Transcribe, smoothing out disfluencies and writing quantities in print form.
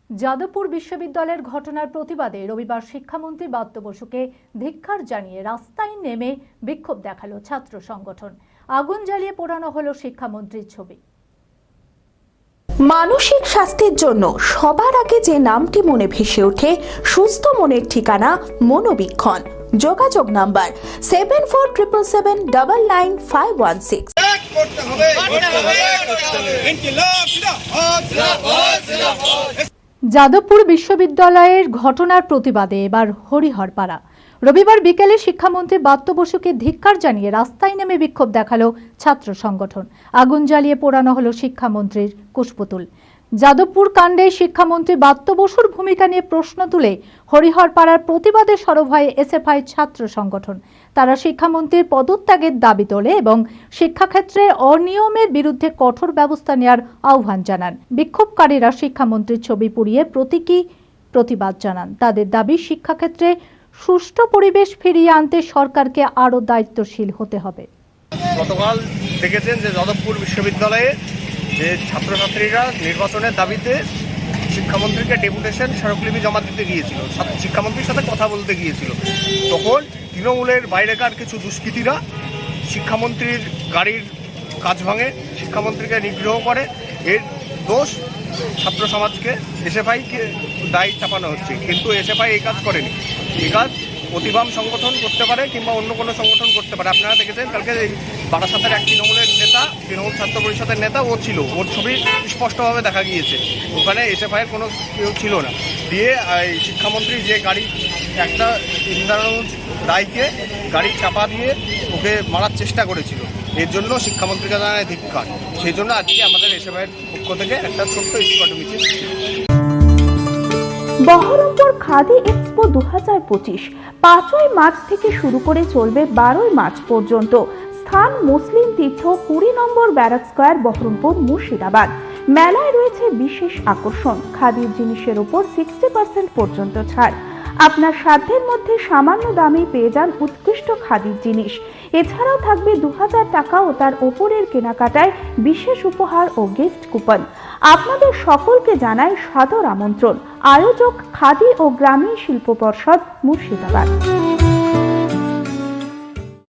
যাদবপুর বিশ্ববিদ্যালয়ের ঘটনার প্রতিবাদে রবিবার শিক্ষামন্ত্রী ব্রাত্য বসুকে ধিক্কার জানিয়ে রাস্তায় নেমে বিক্ষোভ দেখালো ছাত্র সংগঠন। আগুন জ্বালিয়ে পোড়ানো হলো শিক্ষামন্ত্রীর ছবি। মানসিক স্বাস্থ্যের জন্য সবার আগে যে নামটি মনে ভেসে ওঠে, সুস্থ মনের ঠিকানা মনোবীক্ষণ। যোগাযোগ নাম্বার 7477799516। যাদবপুর বিশ্ববিদ্যালয়ের ঘটনার প্রতিবাদে এবার হরিহরপাড়া। রবিবার বিকেলে শিক্ষামন্ত্রী ব্রাত্য বসুকে ধিক্কার জানিয়ে রাস্তায় নেমে বিক্ষোভ দেখালো ছাত্র সংগঠন। আগুন জ্বালিয়ে পোড়ানো হলো শিক্ষামন্ত্রীর কুশপুতুল। যাদবপুর কাণ্ডে শিক্ষামন্ত্রী ব্রাত্য বসুর ভূমিকা নিয়ে প্রশ্ন তুলে হরিহরপাড়ার প্রতিবাদে সরব হয় এসএফআই ছাত্র সংগঠন। তারা শিক্ষামন্ত্রীর পদত্যাগের দাবি তোলে এবং শিক্ষাক্ষেত্রে অনিয়মের বিরুদ্ধে কঠোর ব্যবস্থা নেওয়ার আহ্বান জানান। বিক্ষোভকারীরা শিক্ষামন্ত্রীর ছবি পুড়িয়ে প্রতীকী প্রতিবাদ জানান। তাদের দাবি, শিক্ষাক্ষেত্রে সুষ্ঠু পরিবেশ ফিরিয়ে আনতে সরকারকে আরও দায়িত্বশীল হতে হবে। গতকাল দেখেছেন যে যাদবপুর বিশ্ববিদ্যালয়ে যে ছাত্রছাত্রীরা নির্বাচনের দাবিতে শিক্ষামন্ত্রীকে ডেপুটেশন স্মারকলিপি জমা দিতে গিয়েছিল, শিক্ষামন্ত্রীর সাথে কথা বলতে গিয়েছিল, তখন তৃণমূলের বাইরেকার কিছু দুষ্কৃতীরা শিক্ষামন্ত্রীর গাড়ির কাঁচ ভাঙে, শিক্ষামন্ত্রীকে নিগ্রহ করে। এর দোষ ছাত্র সমাজকে, এসএফআইকে দায় চাপানো হচ্ছে, কিন্তু এসএফআই এই কাজ করেনি। এই কাজ প্রতিবাম সংগঠন করতে পারে কিংবা অন্য কোনো সংগঠন করতে পারে। আপনারা দেখেছেন কালকে বারাসাতের এক তৃণমূলের নেতা, তৃণমূল ছাত্র পরিষদের নেতা, ও ছিল, ওর ছবি স্পষ্টভাবে দেখা গিয়েছে। ওখানে এসএফআইয়ের কোনো কেউ ছিল না। দিয়ে শিক্ষামন্ত্রী যে গাড়ি, একটা ইন্দ্রানুজ রায়কে গাড়ি চাপা দিয়ে ওকে মারার চেষ্টা করেছিল, এর জন্য শিক্ষামন্ত্রীকে জানায় ধিক্কার। সেই জন্য আজকে আমাদের এসএফআইয়ের পক্ষ থেকে একটা ছোট্ট স্পট মিছিল। বহরমপুর খাদি এক্সপো 2025 5ই মার্চ থেকে শুরু করে চলবে 12ই মার্চ পর্যন্ত। স্থান মুসলিম তীর্থ 20 নম্বর ব্যারাক স্কয়ার, বহরমপুর, মুর্শিদাবাদ। মেলায় রয়েছে বিশেষ আকর্ষণ, খাদির জিনিসের উপর 60% পর্যন্ত ছাড়। আপনার সাধ্যের মধ্যে সামান্য দামে পেয়ে যান উৎকৃষ্ট খাদির জিনিস। এছাড়াও থাকবে 2000 টাকা ও তার ওপরের কেনাকাটায় বিশেষ উপহার ও গিফট কুপন। আপনাদের সকলকে জানাই সাদর আমন্ত্রণ। আয়োজক খাদি ও গ্রামীণ শিল্প পর্ষদ, মুর্শিদাবাদ।